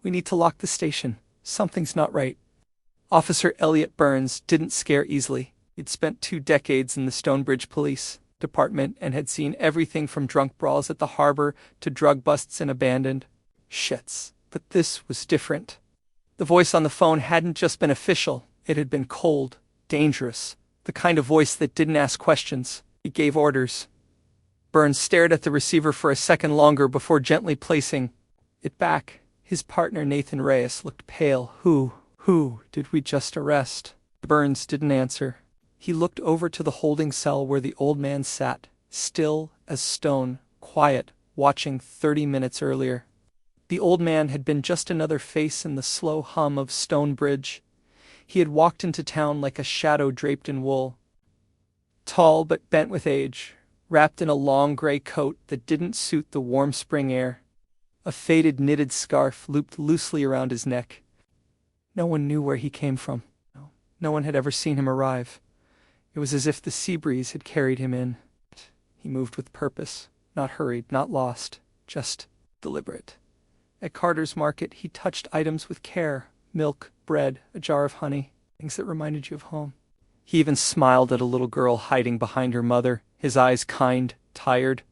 We need to lock the station. Something's not right. Officer Elliot Burns didn't scare easily. He'd spent 2 decades in the Stonebridge Police Department and had seen everything from drunk brawls at the harbor to drug busts in abandoned shits. But this was different. The voice on the phone hadn't just been official. It had been cold, dangerous, the kind of voice that didn't ask questions. It gave orders. Burns stared at the receiver for a second longer before gently placing it back. His partner Nathan Reyes looked pale. Who did we just arrest? Burns didn't answer. He looked over to the holding cell where the old man sat, still as stone, quiet, watching 30 minutes earlier. The old man had been just another face in the slow hum of Stonebridge. He had walked into town like a shadow draped in wool. Tall but bent with age, wrapped in a long gray coat that didn't suit the warm spring air. A faded knitted scarf looped loosely around his neck. No one knew where he came from. No one had ever seen him arrive. It was as if the sea breeze had carried him in. He moved with purpose, not hurried, not lost, just deliberate. At Carter's Market, he touched items with care: milk, bread, a jar of honey, things that reminded you of home. He even smiled at a little girl hiding behind her mother, his eyes kind, tired,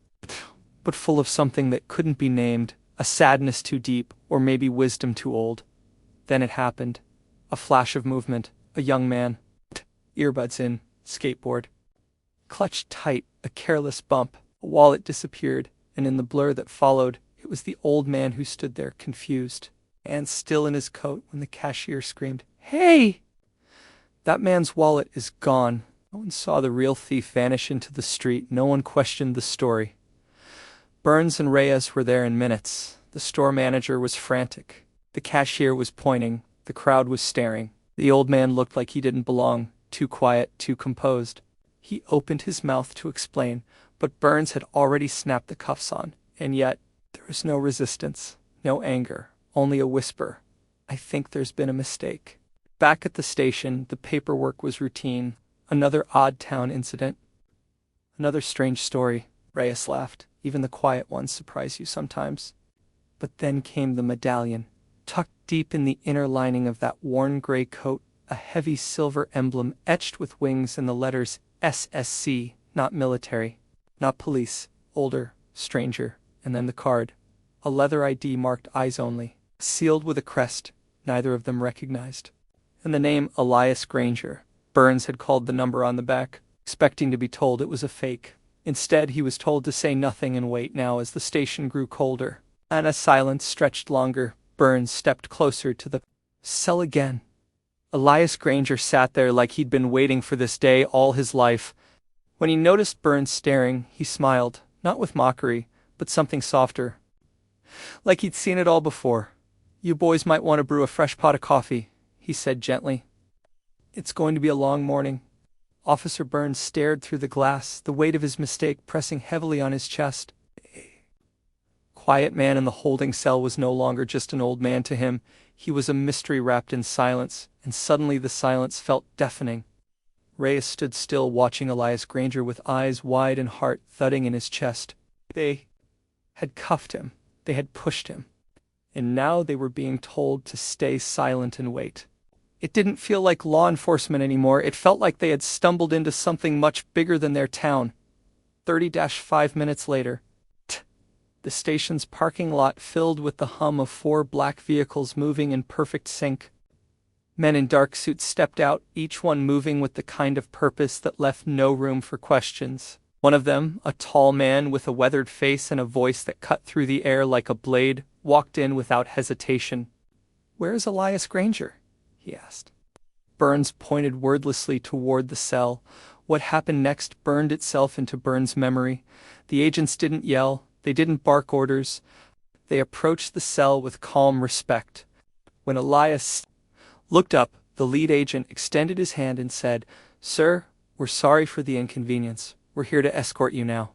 but full of something that couldn't be named, a sadness too deep, or maybe wisdom too old. Then it happened. A flash of movement, a young man, earbuds in, skateboard. Clutched tight, a careless bump, a wallet disappeared, and in the blur that followed, it was the old man who stood there, confused, and still in his coat when the cashier screamed, "Hey!" That man's wallet is gone. No one saw the real thief vanish into the street. No one questioned the story. Burns and Reyes were there in minutes. The store manager was frantic. The cashier was pointing. The crowd was staring. The old man looked like he didn't belong, too quiet, too composed. He opened his mouth to explain, but Burns had already snapped the cuffs on, and yet there was no resistance, no anger, only a whisper. "I think there's been a mistake." Back at the station, the paperwork was routine. Another odd town incident. Another strange story. Reyes laughed. Even the quiet ones surprise you sometimes. But then came the medallion. Tucked deep in the inner lining of that worn gray coat, a heavy silver emblem etched with wings and the letters SSC, not military, not police, older, stranger, and then the card. A leather ID marked eyes only, sealed with a crest neither of them recognized. And the name Elias Granger. Burns had called the number on the back, expecting to be told it was a fake. Instead, he was told to say nothing and wait. Now, as the station grew colder, and a silence stretched longer, Burns stepped closer to the cell again. Elias Granger sat there like he'd been waiting for this day all his life. When he noticed Burns staring, he smiled, not with mockery, but something softer. Like he'd seen it all before. "You boys might want to brew a fresh pot of coffee," he said gently. "It's going to be a long morning." Officer Burns stared through the glass, the weight of his mistake pressing heavily on his chest. Quiet man in the holding cell was no longer just an old man to him. He was a mystery wrapped in silence, and suddenly the silence felt deafening. Reyes stood still, watching Elias Granger with eyes wide and heart thudding in his chest. They had cuffed him. They had pushed him. And now they were being told to stay silent and wait. It didn't feel like law enforcement anymore. It felt like they had stumbled into something much bigger than their town. 30-5 minutes later, the station's parking lot filled with the hum of 4 black vehicles moving in perfect sync. Men in dark suits stepped out, each one moving with the kind of purpose that left no room for questions. One of them, a tall man with a weathered face and a voice that cut through the air like a blade, walked in without hesitation. "Where is Elias Granger?" he asked. Burns pointed wordlessly toward the cell. What happened next burned itself into Burns' memory. The agents didn't yell. They didn't bark orders. They approached the cell with calm respect. When Elias looked up, the lead agent extended his hand and said, "Sir, we're sorry for the inconvenience. We're here to escort you now."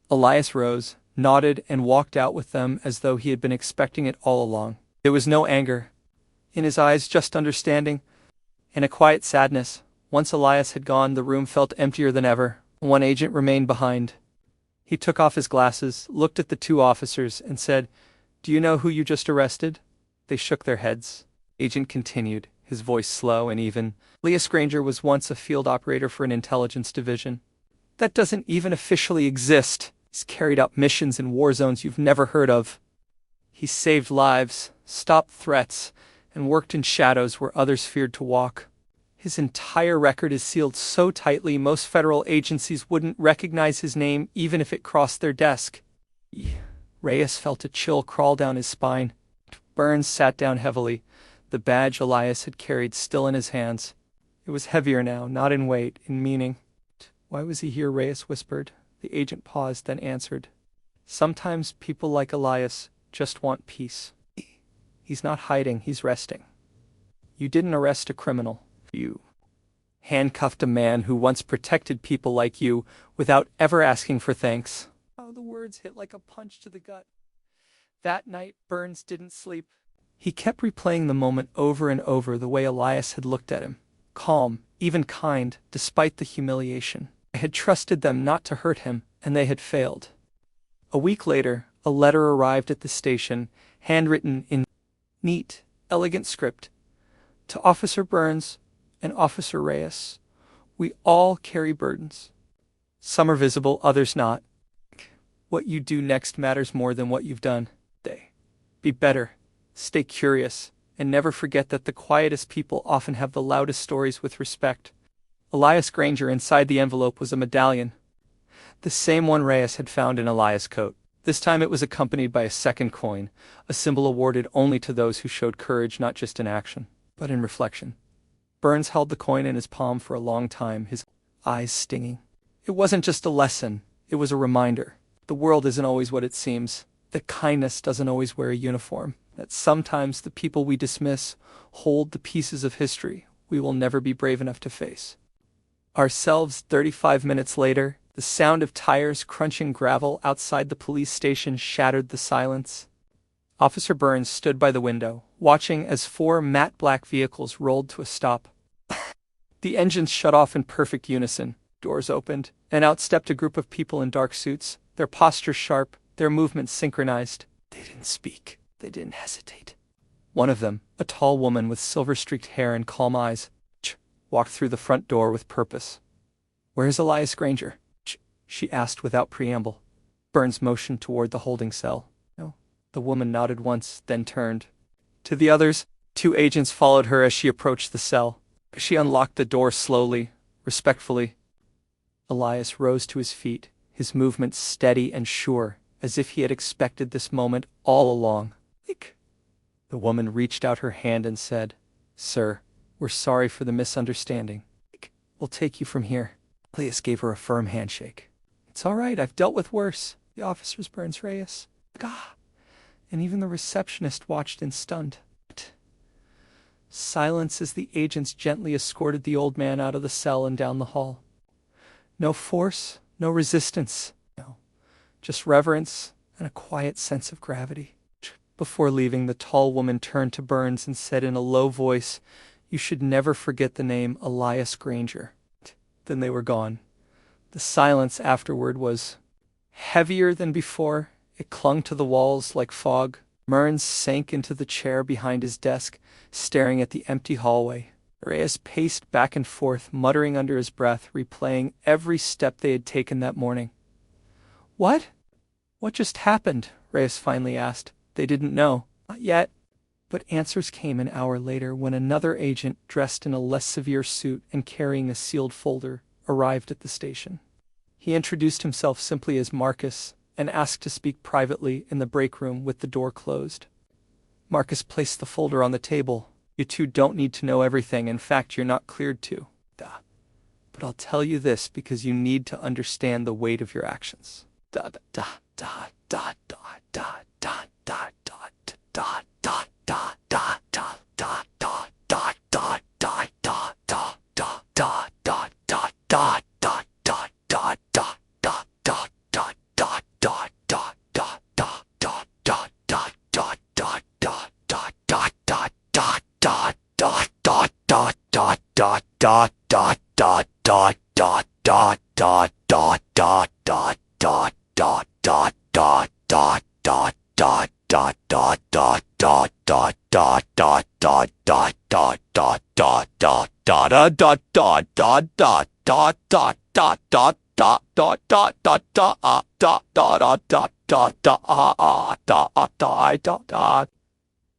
Elias rose, nodded, and walked out with them as though he had been expecting it all along. There was no anger. In his eyes, just understanding, and a quiet sadness. Once Elias had gone, the room felt emptier than ever. One agent remained behind. He took off his glasses, looked at the 2 officers, and said, "Do you know who you just arrested?" They shook their heads. Agent continued, his voice slow and even. Elias Granger was once a field operator for an intelligence division. That doesn't even officially exist. He's carried out missions in war zones you've never heard of. He saved lives, stopped threats, and worked in shadows where others feared to walk. His entire record is sealed so tightly most federal agencies wouldn't recognize his name even if it crossed their desk. Reyes felt a chill crawl down his spine. Burns sat down heavily, the badge Elias had carried still in his hands. It was heavier now, not in weight, in meaning. Why was he here? Reyes whispered. The agent paused, then answered. Sometimes people like Elias just want peace. He's not hiding, he's resting. You didn't arrest a criminal. You handcuffed a man who once protected people like you without ever asking for thanks. Oh, the words hit like a punch to the gut. That night, Burns didn't sleep. He kept replaying the moment over and over the way Elias had looked at him. Calm, even kind, despite the humiliation. I had trusted them not to hurt him, and they had failed. A week later, a letter arrived at the station, handwritten in neat, elegant script. To Officer Burns and Officer Reyes, we all carry burdens. Some are visible, others not. What you do next matters more than what you've done. Be better, stay curious, and never forget that the quietest people often have the loudest stories. With respect. Elias Granger. Inside the envelope was a medallion, the same one Reyes had found in Elias' coat. This time it was accompanied by a second coin, a symbol awarded only to those who showed courage not just in action, but in reflection. Burns held the coin in his palm for a long time, his eyes stinging. It wasn't just a lesson, it was a reminder. The world isn't always what it seems, that kindness doesn't always wear a uniform, that sometimes the people we dismiss hold the pieces of history we will never be brave enough to face. Ourselves 35 minutes later, the sound of tires crunching gravel outside the police station shattered the silence. Officer Burns stood by the window, watching as 4 matte black vehicles rolled to a stop. The engines shut off in perfect unison, doors opened, and out stepped a group of people in dark suits, their postures sharp, their movements synchronized. They didn't speak. They didn't hesitate. One of them, a tall woman with silver-streaked hair and calm eyes, walked through the front door with purpose. "Where's Elias Granger?" she asked without preamble. Burns motioned toward the holding cell. No. The woman nodded once, then turned. To the others, 2 agents followed her as she approached the cell. She unlocked the door slowly, respectfully. Elias rose to his feet, his movements steady and sure, as if he had expected this moment all along. The woman reached out her hand and said, "Sir, we're sorry for the misunderstanding. We'll take you from here." Elias gave her a firm handshake. "It's all right, I've dealt with worse." The officers Burns Reyes. And even the receptionist watched in stunned silence as the agents gently escorted the old man out of the cell and down the hall. No force, no resistance. No, just reverence and a quiet sense of gravity. Before leaving, the tall woman turned to Burns and said in a low voice, "You should never forget the name Elias Granger." Then they were gone. The silence afterward was heavier than before. It clung to the walls like fog. Burns sank into the chair behind his desk, staring at the empty hallway. Reyes paced back and forth, muttering under his breath, replaying every step they had taken that morning. "What? What just happened?" Reyes finally asked. They didn't know. Not yet. But answers came an hour later when another agent, dressed in a less severe suit and carrying a sealed folder, arrived at the station. He introduced himself simply as Marcus and asked to speak privately in the break room with the door closed. Marcus placed the folder on the table. "You 2 don't need to know everything. In fact, you're not cleared to. But I'll tell you this because you need to understand the weight of your actions.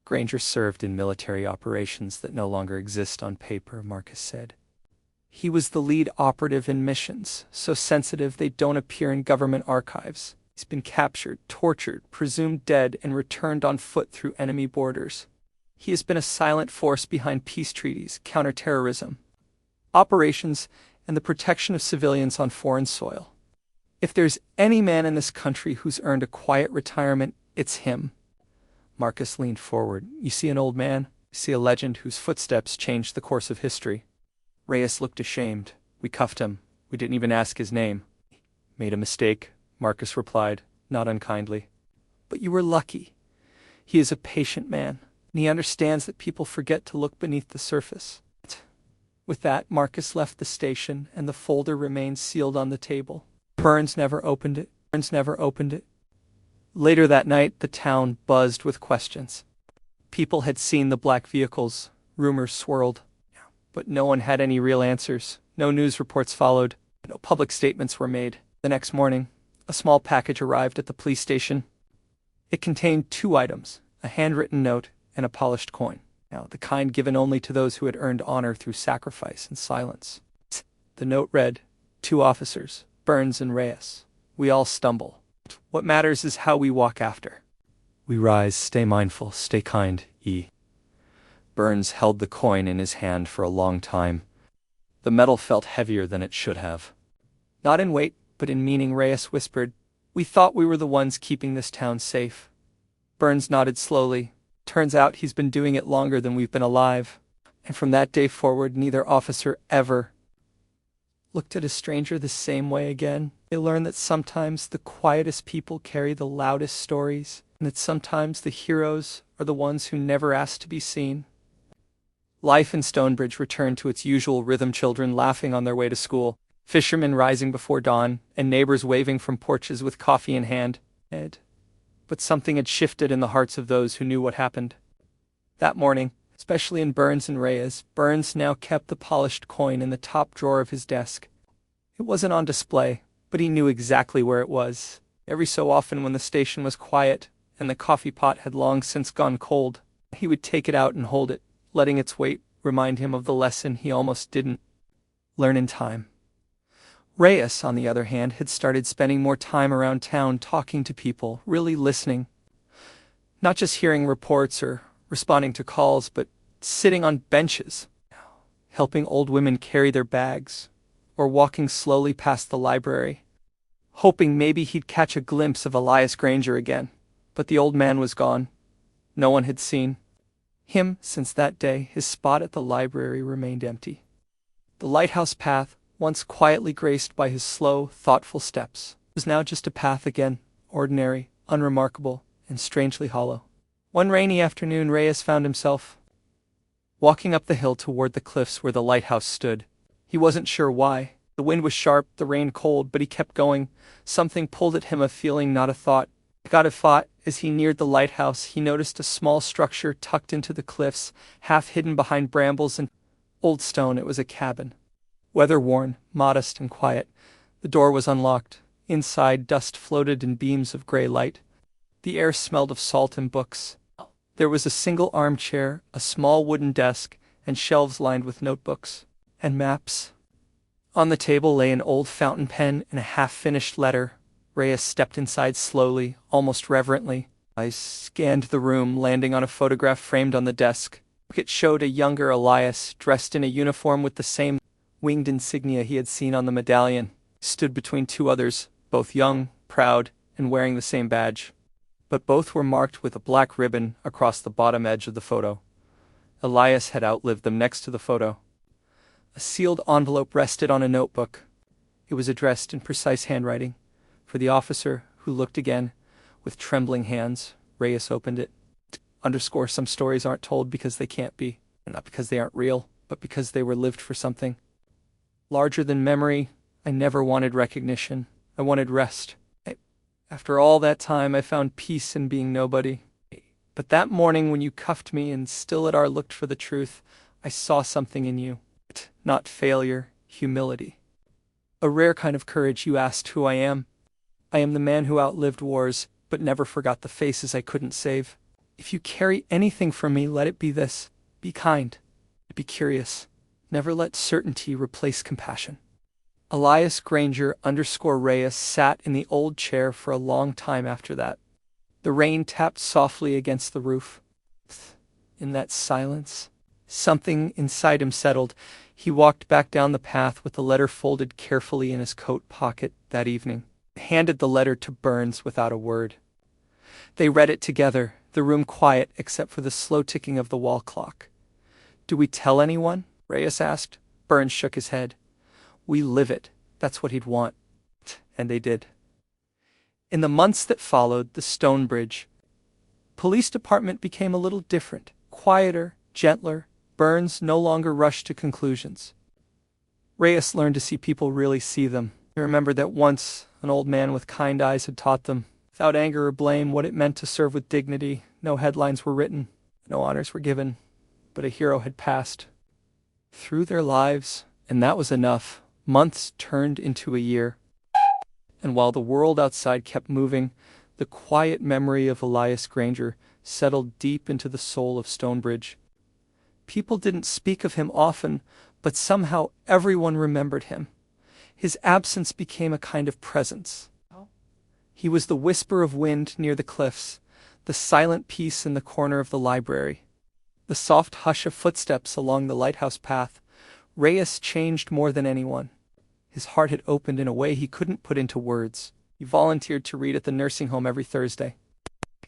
Granger served in military operations that no longer exist on paper, Marcus said. He was the lead operative in missions, so sensitive they don't appear in government archives. He's been captured, tortured, presumed dead, and returned on foot through enemy borders. He has been a silent force behind peace treaties, counterterrorism, operations, and the protection of civilians on foreign soil. If there's any man in this country who's earned a quiet retirement, it's him. Marcus leaned forward. You see an old man? You see a legend whose footsteps changed the course of history. Reyes looked ashamed. We cuffed him. We didn't even ask his name. Made a mistake, Marcus replied, not unkindly. But you were lucky. He is a patient man, and he understands that people forget to look beneath the surface. With that, Marcus left the station, and the folder remained sealed on the table. Burns never opened it. Later that night, the town buzzed with questions. People had seen the black vehicles. Rumors swirled. But no one had any real answers. No news reports followed. No public statements were made. The next morning, a small package arrived at the police station. It contained 2 items, a handwritten note and a polished coin. Now, the kind given only to those who had earned honor through sacrifice and silence. The note read, 2 officers, Burns and Reyes. We all stumble. What matters is how we walk after. We rise, stay mindful, stay kind, E. Burns held the coin in his hand for a long time. The metal felt heavier than it should have. Not in weight, but in meaning, Reyes whispered. We thought we were the ones keeping this town safe. Burns nodded slowly. Turns out he's been doing it longer than we've been alive. And from that day forward, neither officer ever looked at a stranger the same way again. They learned that sometimes the quietest people carry the loudest stories, and that sometimes the heroes are the ones who never ask to be seen. Life in Stonebridge returned to its usual rhythm, children laughing on their way to school, fishermen rising before dawn, and neighbors waving from porches with coffee in hand. But something had shifted in the hearts of those who knew what happened. That morning, especially in Burns and Reyes, Burns now kept the polished coin in the top drawer of his desk. It wasn't on display, but he knew exactly where it was. Every so often when the station was quiet and the coffee pot had long since gone cold, he would take it out and hold it, letting its weight remind him of the lesson he almost didn't learn in time. Reyes, on the other hand, had started spending more time around town talking to people, really listening. Not just hearing reports or responding to calls, but sitting on benches, helping old women carry their bags, or walking slowly past the library, hoping maybe he'd catch a glimpse of Elias Granger again. But the old man was gone. No one had seen him since that day. His spot at the library remained empty. The lighthouse path, once quietly graced by his slow, thoughtful steps, was now just a path again, ordinary, unremarkable, and strangely hollow. One rainy afternoon, Reyes found himself walking up the hill toward the cliffs where the lighthouse stood. He wasn't sure why. The wind was sharp, the rain cold, but he kept going. Something pulled at him, a feeling, not a thought. God, a thought. As he neared the lighthouse, he noticed a small structure tucked into the cliffs, half hidden behind brambles and old stone. It was a cabin. Weather-worn, modest, and quiet. The door was unlocked. Inside, dust floated in beams of gray light. The air smelled of salt and books. There was a single armchair, a small wooden desk, and shelves lined with notebooks and maps. On the table lay an old fountain pen and a half-finished letter. Reyes stepped inside slowly, almost reverently. I scanned the room, landing on a photograph framed on the desk. It showed a younger Elias, dressed in a uniform with the same winged insignia he had seen on the medallion. He stood between 2 others, both young, proud, and wearing the same badge. But both were marked with a black ribbon across the bottom edge of the photo. Elias had outlived them. Next to the photo, a sealed envelope rested on a notebook. It was addressed in precise handwriting. For the officer, who looked again, with trembling hands. Reyes opened it. Underscore: some stories aren't told because they can't be, and not because they aren't real, but because they were lived for something larger than memory. I never wanted recognition. I wanted rest. After all that time, I found peace in being nobody. But that morning when you cuffed me and Still-Adar looked for the truth, I saw something in you. Not failure, humility. A rare kind of courage. You asked who I am. I am the man who outlived wars, but never forgot the faces I couldn't save. If you carry anything from me, let it be this. Be kind. Be curious. Never let certainty replace compassion. Elias Granger _Reyes sat in the old chair for a long time after that. The rain tapped softly against the roof. In that silence, something inside him settled. He walked back down the path with the letter folded carefully in his coat pocket that evening. He handed the letter to Burns without a word. They read it together, the room quiet except for the slow ticking of the wall clock. "Do we tell anyone?" Reyes asked. Burns shook his head. "We live it. That's what he'd want." And they did. In the months that followed, the Stonebridge police department became a little different, quieter, gentler. Burns no longer rushed to conclusions. Reyes learned to see people really see them. He remembered that once an old man with kind eyes had taught them, without anger or blame, what it meant to serve with dignity. No headlines were written, no honors were given, but a hero had passed through their lives, and that was enough. Months turned into a year. And while the world outside kept moving, the quiet memory of Elias Granger settled deep into the soul of Stonebridge. People didn't speak of him often, but somehow everyone remembered him. His absence became a kind of presence. He was the whisper of wind near the cliffs, the silent peace in the corner of the library, the soft hush of footsteps along the lighthouse path. Reyes changed more than anyone. His heart had opened in a way he couldn't put into words. He volunteered to read at the nursing home every Thursday.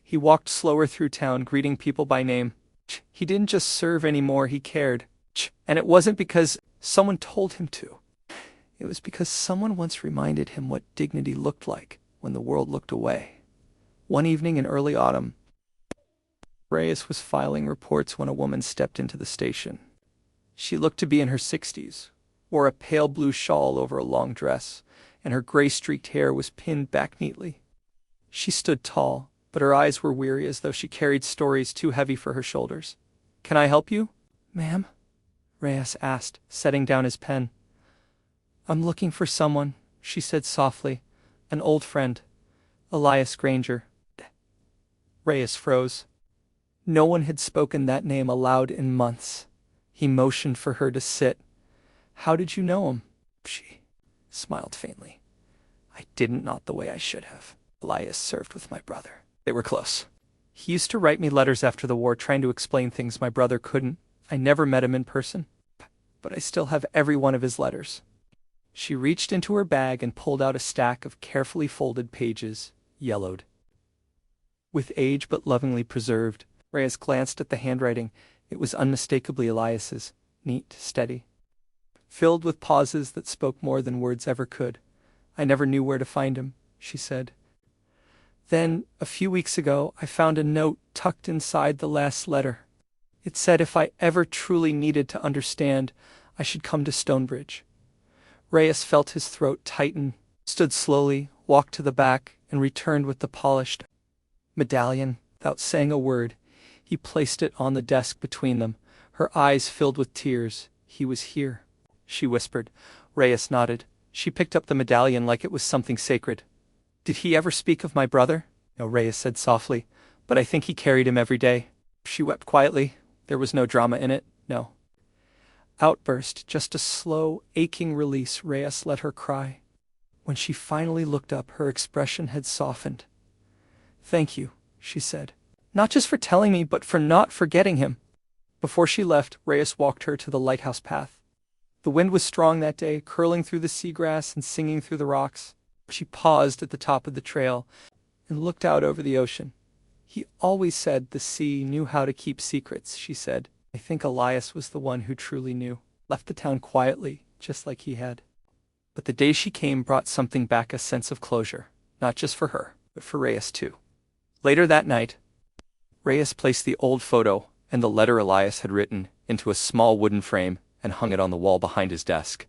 He walked slower through town, greeting people by name. He didn't just serve anymore, he cared. And it wasn't because someone told him to. It was because someone once reminded him what dignity looked like when the world looked away. One evening in early autumn, Reyes was filing reports when a woman stepped into the station. She looked to be in her 60s, wore a pale blue shawl over a long dress, and her gray-streaked hair was pinned back neatly. She stood tall, but her eyes were weary as though she carried stories too heavy for her shoulders. "Can I help you, ma'am?" Reyes asked, setting down his pen. "I'm looking for someone," she said softly. "An old friend. Elias Granger." Reyes froze. No one had spoken that name aloud in months. He motioned for her to sit. "How did you know him?" She smiled faintly. "I didn't, not the way I should have. Elias served with my brother. They were close. He used to write me letters after the war trying to explain things my brother couldn't. I never met him in person, but I still have every one of his letters." She reached into her bag and pulled out a stack of carefully folded pages, yellowed with age but lovingly preserved. Reyes glanced at the handwriting. It was unmistakably Elias's, neat, steady, filled with pauses that spoke more than words ever could. "I never knew where to find him," she said. "Then, a few weeks ago, I found a note tucked inside the last letter. It said if I ever truly needed to understand, I should come to Stonebridge." Reyes felt his throat tighten, stood slowly, walked to the back, and returned with the polished medallion. Without saying a word, he placed it on the desk between them. Her eyes filled with tears. "He was here," she whispered. Reyes nodded. She picked up the medallion like it was something sacred. "Did he ever speak of my brother?" "No," Reyes said softly, "but I think he carried him every day." She wept quietly. There was no drama in it, no outburst, just a slow, aching release. Reyes let her cry. When she finally looked up, her expression had softened. "Thank you," she said. "Not just for telling me, but for not forgetting him." Before she left, Reyes walked her to the lighthouse path. The wind was strong that day, curling through the seagrass and singing through the rocks. She paused at the top of the trail and looked out over the ocean. "He always said the sea knew how to keep secrets," she said. "I think Elias was the one who truly knew." Left the town quietly, just like he had. But the day she came brought something back, a sense of closure, not just for her, but for Reyes too. Later that night, Reyes placed the old photo and the letter Elias had written into a small wooden frame and hung it on the wall behind his desk.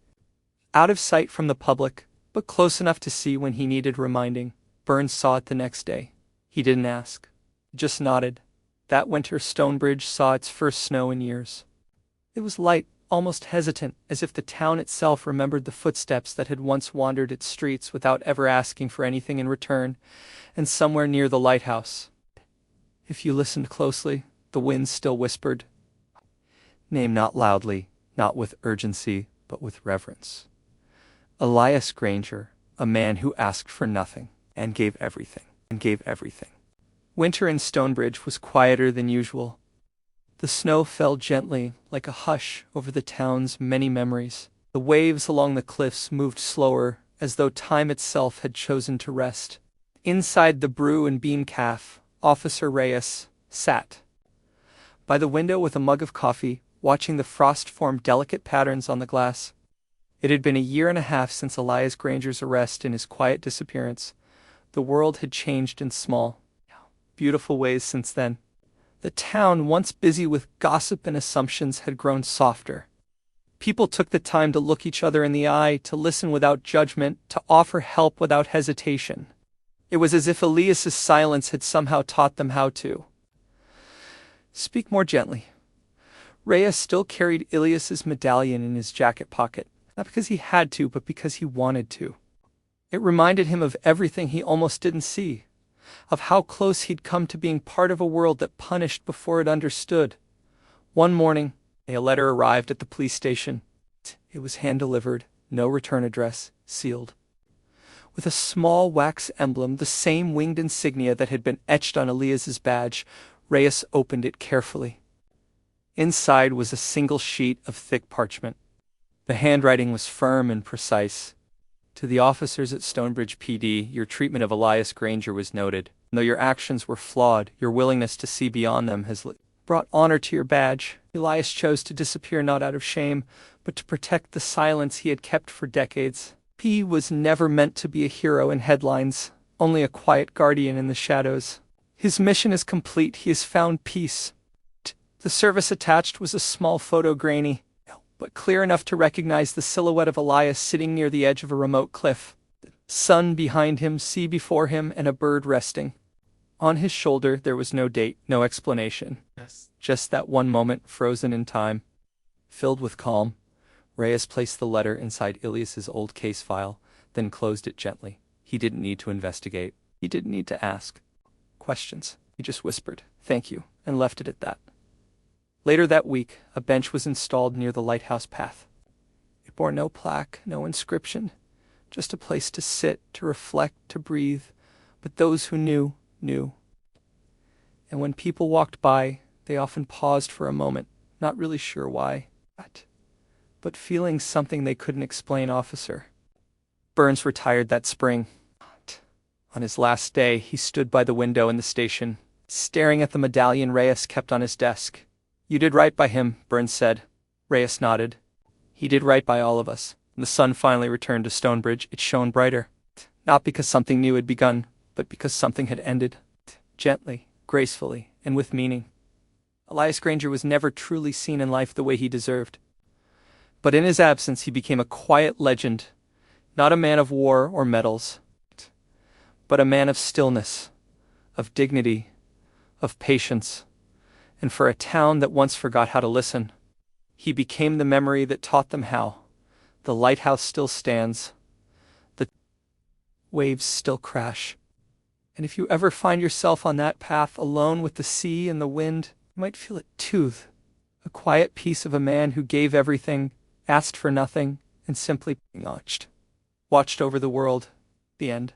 Out of sight from the public, but close enough to see when he needed reminding, Burns saw it the next day. He didn't ask, just nodded. That winter, Stonebridge saw its first snow in years. It was light, almost hesitant, as if the town itself remembered the footsteps that had once wandered its streets without ever asking for anything in return, and somewhere near the lighthouse, if you listened closely, the wind still whispered, "Name not loudly, not with urgency, but with reverence. Elias Granger, a man who asked for nothing, and gave everything, and gave everything." Winter in Stonebridge was quieter than usual. The snow fell gently, like a hush, over the town's many memories. The waves along the cliffs moved slower, as though time itself had chosen to rest. Inside the Brew and Bean Cafe, Officer Reyes sat by the window with a mug of coffee, watching the frost form delicate patterns on the glass. It had been a year and a half since Elias Granger's arrest and his quiet disappearance. The world had changed in small, beautiful ways since then. The town, once busy with gossip and assumptions, had grown softer. People took the time to look each other in the eye, to listen without judgment, to offer help without hesitation. It was as if Elias's silence had somehow taught them how to speak more gently. Reyes still carried Elias's medallion in his jacket pocket, not because he had to, but because he wanted to. It reminded him of everything he almost didn't see, of how close he'd come to being part of a world that punished before it understood. One morning, a letter arrived at the police station. It was hand-delivered, no return address, sealed. With a small wax emblem, the same winged insignia that had been etched on Elias's badge, Reyes opened it carefully. Inside was a single sheet of thick parchment. The handwriting was firm and precise. To the officers at Stonebridge PD, your treatment of Elias Granger was noted. And though your actions were flawed, your willingness to see beyond them has brought honor to your badge. Elias chose to disappear not out of shame, but to protect the silence he had kept for decades. He was never meant to be a hero in headlines, only a quiet guardian in the shadows. His mission is complete. He has found peace. The service attached was a small photo, grainy, but clear enough to recognize the silhouette of Elias sitting near the edge of a remote cliff. The sun behind him, sea before him, and a bird resting. On his shoulder there was no date, no explanation. Just that one moment, frozen in time. Filled with calm, Reyes placed the letter inside Elias's old case file, then closed it gently. He didn't need to investigate. He didn't need to ask questions. He just whispered, "Thank you," and left it at that. Later that week, a bench was installed near the lighthouse path. It bore no plaque, no inscription, just a place to sit, to reflect, to breathe. But those who knew, knew. And when people walked by, they often paused for a moment, not really sure why, but feeling something they couldn't explain. Officer Burns retired that spring. On his last day, he stood by the window in the station, staring at the medallion Reyes kept on his desk. "You did right by him," Burns said. Reyes nodded. "He did right by all of us." When the sun finally returned to Stonebridge, it shone brighter. Not because something new had begun, but because something had ended. Gently, gracefully, and with meaning. Elias Granger was never truly seen in life the way he deserved. But in his absence he became a quiet legend, not a man of war or medals, but a man of stillness, of dignity, of patience. And for a town that once forgot how to listen, he became the memory that taught them how. The lighthouse still stands. The waves still crash. And if you ever find yourself on that path alone with the sea and the wind, you might feel it too. A quiet piece of a man who gave everything, asked for nothing, and simply watched over the world. The end.